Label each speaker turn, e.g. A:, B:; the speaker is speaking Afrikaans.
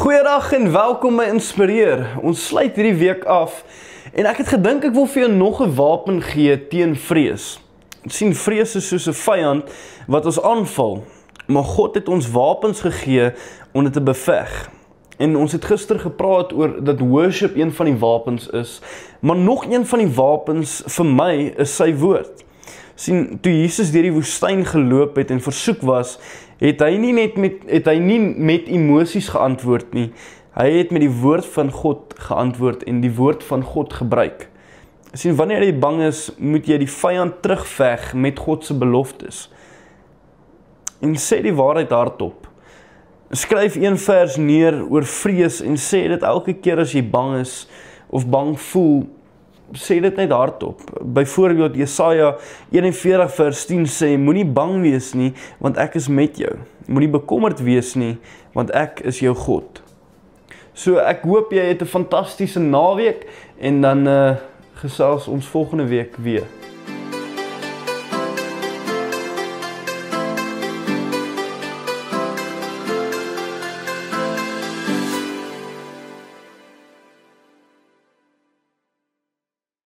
A: Goeiedag en welkom by Inspireer. Ons sluit hierdie week af en ek het gedink ek wil vir jou nog 'n wapen gee teen vrees. Ons sien vrees is soos 'n vyand wat ons aanval, maar God het ons wapens gegee om dit te beveg. En ons het gister gepraat oor dat worship een van die wapens is, maar nog een van die wapens vir my is sy woord. Sien, toe Jesus deur die woestyn geloop het en versoek was, het hy nie met emosies geantwoord nie. Hy het met die woord van God geantwoord en die woord van God gebruik. Sien, wanneer jy bang is, moet jy die vyand terugveg met God se beloftes. En sê die waarheid hardop. Skryf een vers neer oor vrees en sê dit elke keer as jy bang is of bang voel, sê dit net hardop. Byvoorbeeld Jesaja 41 vers 10 sê, moenie bang wees nie, want ek is met jou. Moenie bekommerd wees nie, want ek is jou God. So ek hoop jy het 'n fantastiese naweek en dan gesels ons volgende week weer.